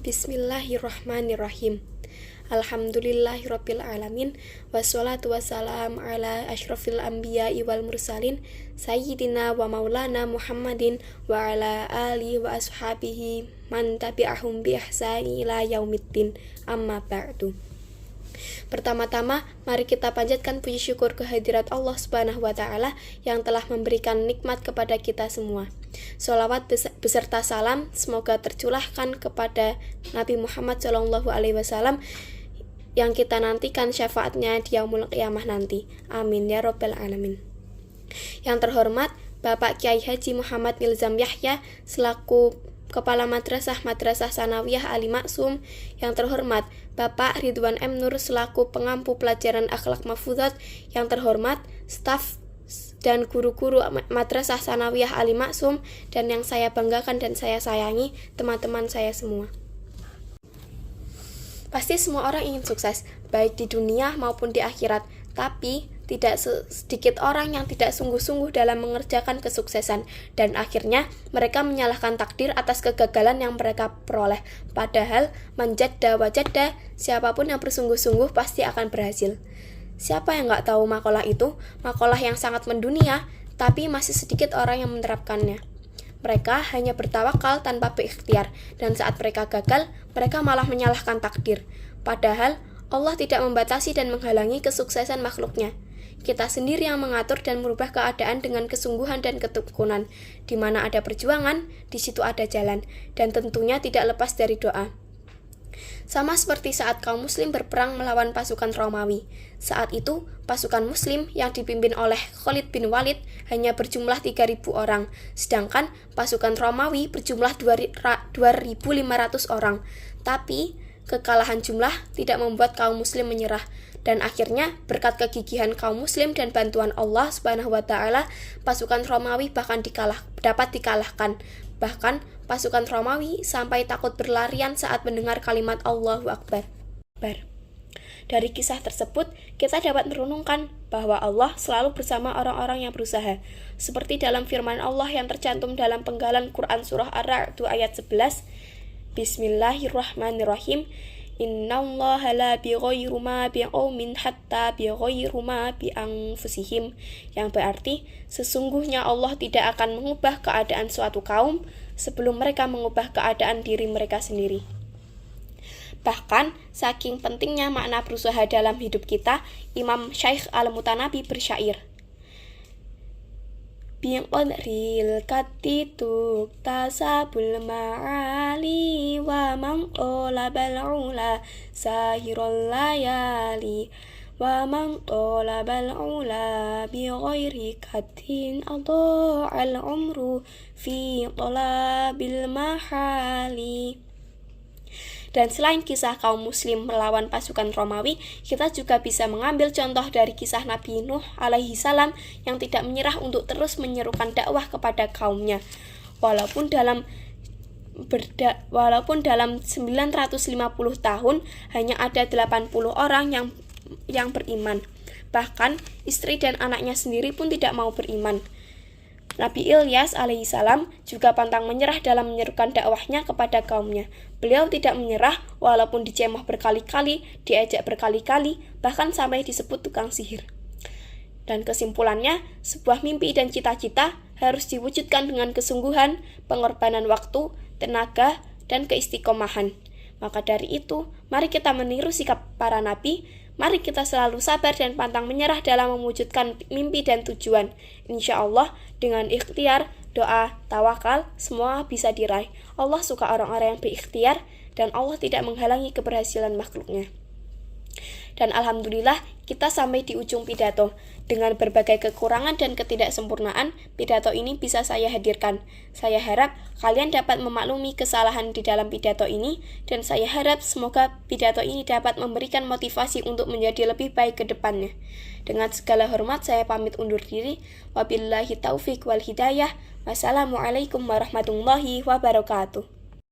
Bismillahirrahmanirrahim. Alhamdulillahirabbil alamin wassalatu wassalamu ala asyrafil anbiya'i wal mursalin sayyidina wa maulana Muhammadin wa ala alihi wa ashabihi man tabi'ahum bi ihsani ila yaumiddin. Amma ba'du. Pertama-tama, mari kita panjatkan puji syukur kehadirat Allah Subhanahu wa Ta'ala yang telah memberikan nikmat kepada kita semua. Sholawat beserta salam semoga tercurahkan kepada Nabi Muhammad SAW yang kita nantikan syafaatnya di yaumul qiyamah nanti. Amin ya rabbal alamin. Yang terhormat Bapak Kiai Haji Muhammad Nilzam Yahya selaku Kepala Madrasah Sanawiyah Ali Maksum. Yang terhormat Bapak Ridwan M. Nur selaku pengampu pelajaran akhlak mahfuzat. Yang terhormat staf dan guru-guru Madrasah Sanawiyah Ali Maksum, dan yang saya banggakan dan saya sayangi, teman-teman saya semua. Pasti semua orang ingin sukses, baik di dunia maupun di akhirat, tapi tidak sedikit orang yang tidak sungguh-sungguh dalam mengerjakan kesuksesan, dan akhirnya mereka menyalahkan takdir atas kegagalan yang mereka peroleh. Padahal manjadda wajadda, siapapun yang bersungguh-sungguh pasti akan berhasil. Siapa yang gak tahu makalah itu? Makalah yang sangat mendunia, tapi masih sedikit orang yang menerapkannya. Mereka hanya bertawakal tanpa berikhtiar, dan saat mereka gagal, mereka malah menyalahkan takdir. Padahal Allah tidak membatasi dan menghalangi kesuksesan makhluknya. Kita sendiri yang mengatur dan merubah keadaan dengan kesungguhan dan ketekunan. Di mana ada perjuangan, di situ ada jalan, dan tentunya tidak lepas dari doa. Sama seperti saat kaum muslim berperang melawan pasukan Romawi. Saat itu, pasukan muslim yang dipimpin oleh Khalid bin Walid hanya berjumlah 3.000 orang, sedangkan pasukan Romawi berjumlah 2.500 orang. Tapi, kekalahan jumlah tidak membuat kaum muslim menyerah, dan akhirnya berkat kegigihan kaum muslim dan bantuan Allah Subhanahu wa Ta'ala, pasukan Romawi bahkan dapat dikalahkan. Bahkan pasukan Romawi sampai takut berlarian saat mendengar kalimat Allahu Akbar. Dari kisah tersebut, kita dapat merenungkan bahwa Allah selalu bersama orang-orang yang berusaha. Seperti dalam firman Allah yang tercantum dalam penggalan Quran Surah Ar-Ra'd ayat 11, Bismillahirrahmanirrahim. Innallaha la bighayru ma biqaumin hatta bighayru ma bi anfusihim, yang berarti sesungguhnya Allah tidak akan mengubah keadaan suatu kaum sebelum mereka mengubah keadaan diri mereka sendiri. Bahkan saking pentingnya makna berusaha dalam hidup kita, Imam Syekh Al-Mutanabi bersyair, biqadril katitu tasabul ma'ali wa man talabal ula sahirul layali wa man talabal ula bi ghairi katin adha'al umru fi talabil mahali. Dan selain kisah kaum muslim melawan pasukan Romawi, kita juga bisa mengambil contoh dari kisah Nabi Nuh alaihi salam yang tidak menyerah untuk terus menyerukan dakwah kepada kaumnya. Walaupun dalam 950 tahun hanya ada 80 orang yang beriman. Bahkan istri dan anaknya sendiri pun tidak mau beriman. Nabi Ilyas alaihissalam juga pantang menyerah dalam menyerukan dakwahnya kepada kaumnya. Beliau tidak menyerah walaupun dicemooh berkali-kali, diajak berkali-kali, bahkan sampai disebut tukang sihir. Dan kesimpulannya, sebuah mimpi dan cita-cita harus diwujudkan dengan kesungguhan, pengorbanan waktu, tenaga, dan keistiqomahan. Maka dari itu, mari kita meniru sikap para nabi. Mari kita selalu sabar dan pantang menyerah dalam mewujudkan mimpi dan tujuan. Insya Allah, dengan ikhtiar, doa, tawakal, semua bisa diraih. Allah suka orang-orang yang berikhtiar, dan Allah tidak menghalangi keberhasilan makhluknya. Dan alhamdulillah, kita sampai di ujung pidato. Dengan berbagai kekurangan dan ketidaksempurnaan, pidato ini bisa saya hadirkan. Saya harap kalian dapat memaklumi kesalahan di dalam pidato ini, dan saya harap semoga pidato ini dapat memberikan motivasi untuk menjadi lebih baik ke depannya. Dengan segala hormat, saya pamit undur diri. Wabillahi taufiq wal hidayah. Wassalamualaikum warahmatullahi wabarakatuh.